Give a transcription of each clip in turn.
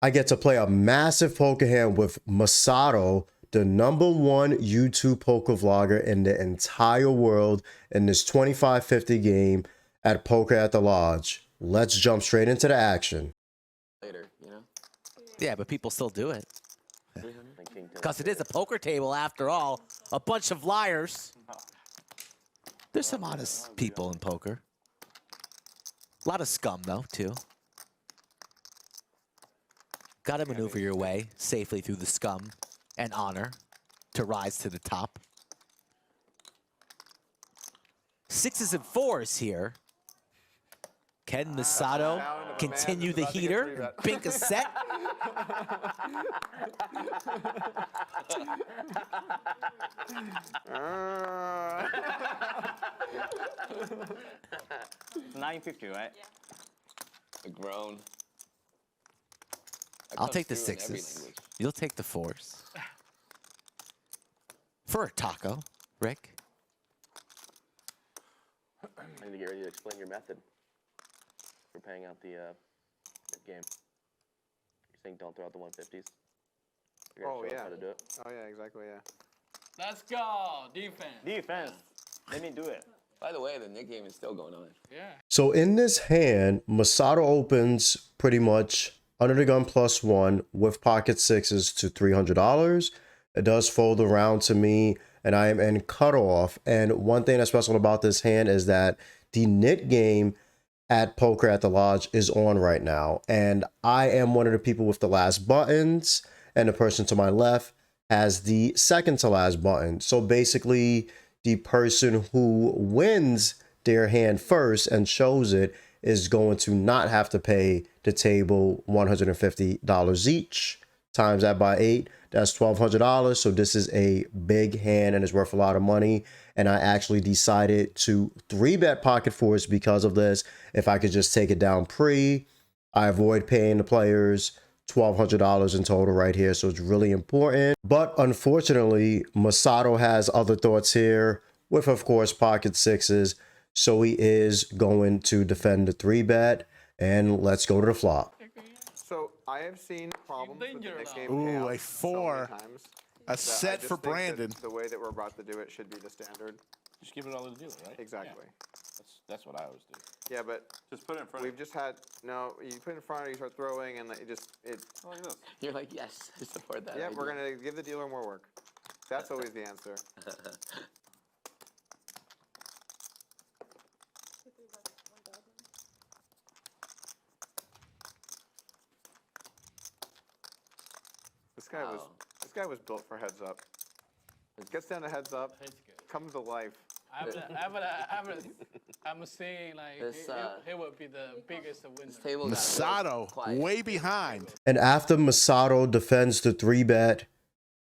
I get to play a massive poker hand with Masato, the #1 YouTube poker vlogger in the entire world in this 25-50 game at Poker at the Lodge. Let's jump straight into the action. Later, you know? Yeah, but people still do it. Because it is a poker table after all. A bunch of liars. There's some honest people in poker. A lot of scum, though, too. Gotta maneuver your way safely through the scum and honor to rise to the top. 6s and 4s here. Can Masato continue the heater and bink a set? It's 950, right? Yeah. A groan. I'll take the 6s. You'll take the 4s. For a taco, Rick. I need to get ready to explain your method for paying out the game. You're saying don't throw out the 150s? You're gonna show us how to do it? Oh, yeah, exactly, yeah. Let's go. Defense. Defense. Let me do it. By the way, the Nick game is still going on. Yeah. So in this hand, Masato opens pretty much under the gun +1 with pocket 6s to $300. It does fold around to me, and I am in cutoff. And one thing that's special about this hand is that the Nick game at Poker at the Lodge is on right now. And I am one of the people with the last buttons, and the person to my left has the second to last button. So basically, the person who wins their hand first and shows it is going to not have to pay the table $150 each. Times that by 8, that's $1,200. So this is a big hand and it's worth a lot of money. And I actually decided to 3-bet pocket 4s because of this. If I could just take it down pre, I avoid paying the players $1,200 in total right here. So it's really important. But unfortunately, Masato has other thoughts here with, of course, pocket 6s. So he is going to defend the 3-bet. And let's go to the flop. So I have seen problems with the Nick game. Ooh, a 4. Times A set for Brandon. The way that we're about to do it should be the standard. Just give it all to the dealer, right? Exactly. Yeah. That's what I always do. Yeah, but Just put it in front we've just had you put it in front of you, start throwing, and it. like this. You're like, yes, I support that. Yeah, idea. we're gonna give the dealer more work. That's always the answer. This guy was built for heads up. It gets down to heads up, comes to life. I'm saying like This, he would be the biggest winner. This table got Masato, quiet. way behind. And after Masato defends the 3-bet,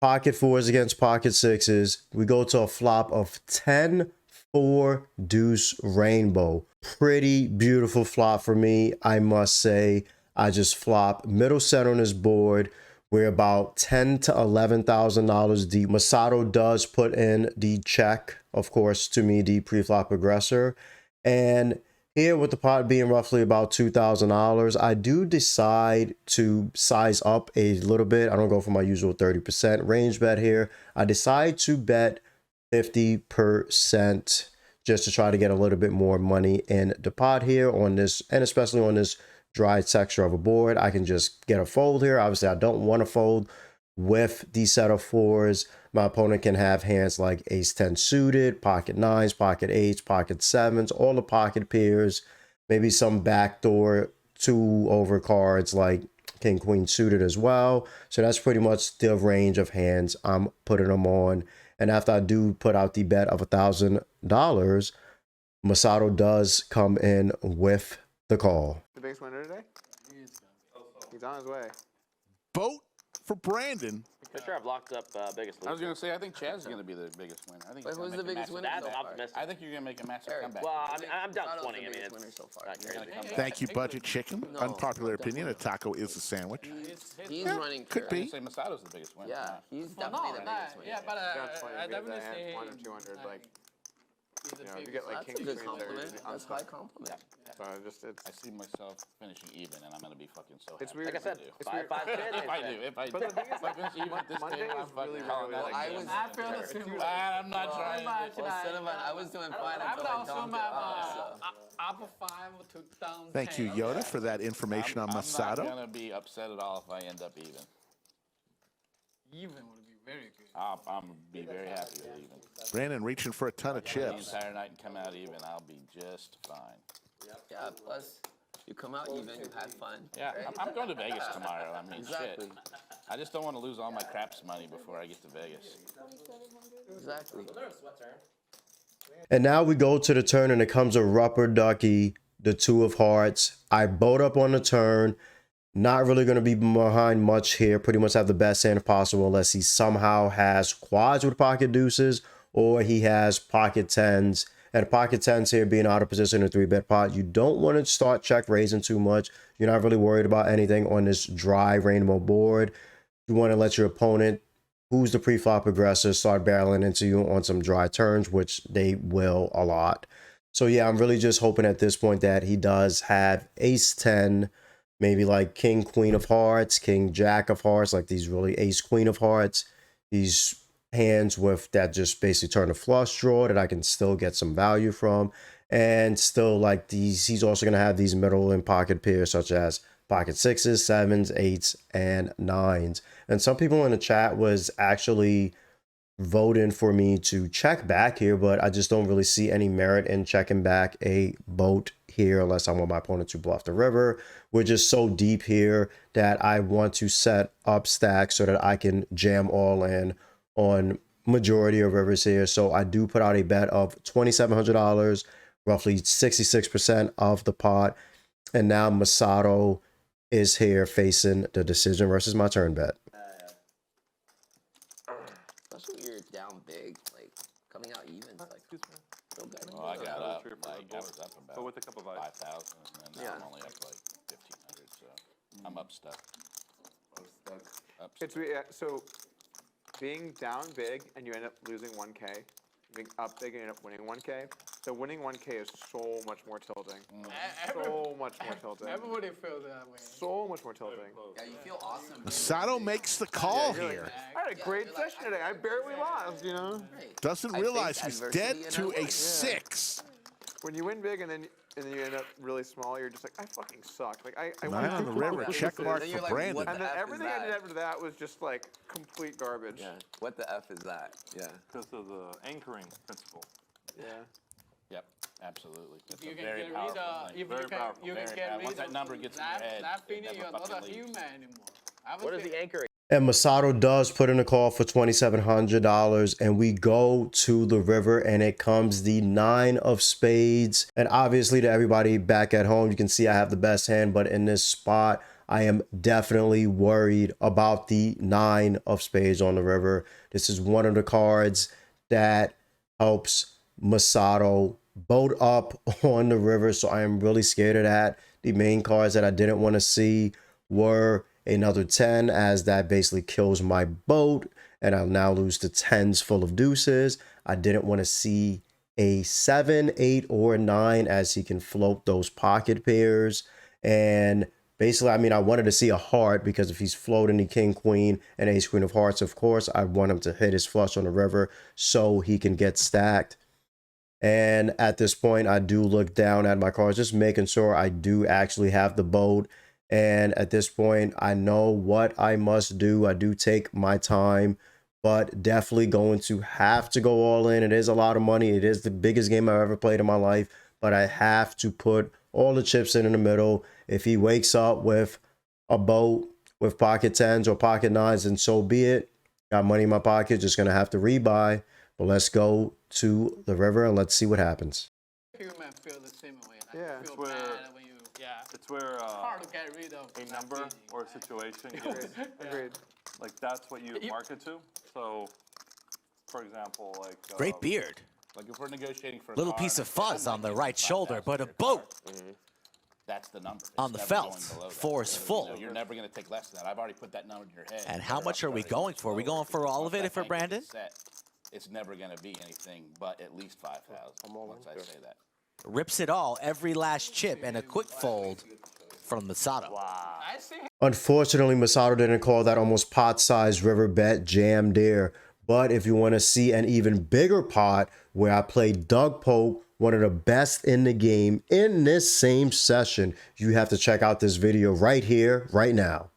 pocket 4s against pocket 6s, we go to a flop of 10-4 deuce rainbow. Pretty beautiful flop for me, I must say. I just flop middle center on this board. We're about $10,000 to $11,000 deep. Masato does put in the check, of course, to me, the pre-flop aggressor. And here with the pot being roughly about $2,000, I do decide to size up a little bit. I don't go for my usual 30% range bet here. I decide to bet 50% just to try to get a little bit more money in the pot here on this, and especially on this dry texture of a board. I can just get a fold here. Obviously, I don't want to fold with the set of 4s. My opponent can have hands like ace-10 suited, pocket 9s, pocket 8s, pocket 7s, all the pocket pairs, maybe some backdoor 2-over cards like king-queen suited as well. So that's pretty much the range of hands I'm putting them on. And after I do put out the bet of $1,000, Masato does come in with the call. The biggest winner today? He's on his way. Vote for Brandon. For sure, I've locked up biggest loser. I was going to say, I think Chaz is going to be the biggest winner. I think Wait, he's gonna who's the make a biggest massive winner? comeback. So far? Optimistic. I think you're going to make a massive comeback. Well, I'm down Masato's 20. the I mean, biggest it's winner so far. not crazy. Really. Thank you, Budget Chicken. No, Unpopular opinion, a definitely taco is a sandwich. He's Yeah, running. could I be. say Masato's the biggest winner. Yeah, he's definitely the biggest winner. Yeah, but Down 20, I we have definitely the hand, say 1 or 200, like. You know, if you get like That's king a good queen there, you're compliment. gonna be That's high unstuck. compliment. So I just it's. I see myself finishing even, and I'm gonna be fucking so happy. It's weird. Like I said, It's five, weird. five, ten. If I do, if I But the thing is, if I finish even at this Monday table, I'm is really fucking calling rarely that like a this. game. I feel the same way. I'm not trying. Well, Cinnamon, I was doing fine I'm until I also dumped my it. So. upper 5 to down 10. Thank you, Yoda, for that information on I'm not Masato. gonna be upset at all if I end up even. Even would be very good. I'm gonna be very happy with even. Brandon reaching for a ton of Play the chips. entire night and come out even, I'll be just fine. Yeah, plus you come out even, you had fun. Yeah, right? I'm going to Vegas tomorrow. I mean, Exactly. shit. I just don't want to lose all my craps money before I get to Vegas. Exactly. And now we go to the turn and it comes a rubber ducky, the 2 of hearts. I boat up on the turn. Not really going to be behind much here. Pretty much have the best hand possible unless he somehow has quads with pocket deuces or he has pocket tens. And pocket tens here being out of position in a 3-bet pot. You don't want to start check raising too much. You're not really worried about anything on this dry rainbow board. You want to let your opponent, who's the pre-flop aggressor, start barreling into you on some dry turns, which they will a lot. So yeah, I'm really just hoping at this point that he does have ace 10, maybe like king queen of hearts, king jack of hearts, like these really ace queen of hearts, these hands with that just basically turn a flush draw that I can still get some value from. And still like these, he's also going to have these middle and pocket pairs such as pocket 6s, 7s, 8s, and 9s. And some people in the chat was actually voting for me to check back here, but I just don't really see any merit in checking back a boat here unless I want my opponent to bluff the river. We're just so deep here that I want to set up stacks so that I can jam all in on majority of rivers here. So I do put out a bet of $2,700, roughly 66% of the pot. And now Masato is here facing the decision versus my turn bet. Especially when you're down big, like coming out even. It's like real good. Well, I got up, Three or four like, I was up about But with a cup of ice. 5,000, and now Yeah. I'm only up like 1,500, so I'm up stuck. Up It's stuck. so being down big and you end up losing 1K, being up big and you end up winning 1K. So winning 1K is so much more tilting. So much more tilting. Everybody feels that way. So much more tilting. Yeah, you feel awesome. Masato makes the call You're like, here. I had a great session today. I barely lost, you know? Right. Doesn't I realize faced he's dead adversity and to I won. a 6. When you win big and then you end up really small, you're just like, I fucking suck. Like I Nine went on the two river, pockets check with mark this. Then for you're like, Brandon. what And then the F everything is I did that? after that was just like complete garbage. Yeah. What the F is that? Yeah. Because of the anchoring principle. Yeah. Yep, absolutely. It's You a can very get rid powerful of, thing. if Very you can, powerful, you can very get powerful. rid Once that of number gets in your head, that it feeling, never you're not fucking a leaves. human anymore. I would What is say- the anchoring? And Masato does put in a call for $2,700, and we go to the river, and it comes the 9 of spades. And obviously, to everybody back at home, you can see I have the best hand, but in this spot, I am definitely worried about the 9 of spades on the river. This is one of the cards that helps Masato boat up on the river, so I am really scared of that. The main cards that I didn't want to see were another 10, as that basically kills my boat, and I'll now lose to 10s full of deuces. I didn't want to see a 7, 8, or 9, as he can float those pocket pairs. And basically, I mean, I wanted to see a heart, because if he's floating the king, queen, and ace, queen of hearts, of course, I want him to hit his flush on the river so he can get stacked. And at this point, I do look down at my cards, just making sure I do actually have the boat. And at this point, I know what I must do. I do take my time, but definitely going to have to go all in. It is a lot of money. It is the biggest game I've ever played in my life, but I have to put all the chips in the middle. If he wakes up with a boat with pocket 10s or pocket 9s, then so be it. Got money in my pocket, just going to have to rebuy. But let's go to the river and let's see what happens. Human feel the same way. Like Yeah. you feel Where- bad when you, It's where hard to get rid of a that number feeling. or a situation Agreed. gets, Agreed. like that's what you market to. So, for example, like Great beard. Like if we're negotiating for a Little car piece and of I say, fuzz I'm on the not right getting shoulder, 5,000 but a for your boat. car. That's the number. It's On the never going felt. below that. Four is You know, full. you're never going to take less than that. I've already put that number in your head. And You how better much are we upstart it going for? Are we slower, going for because all of once it that for anchor gets Brandon? set, it's never going to be anything but at least 5,000 once I say that. Rips it all, every last chip, and a quick fold from Masato. I see. Unfortunately, Masato didn't call that almost pot-sized river bet, jam there. But if you want to see an even bigger pot where I played Doug Pope, one of the best in the game, in this same session, you have to check out this video right here, right now.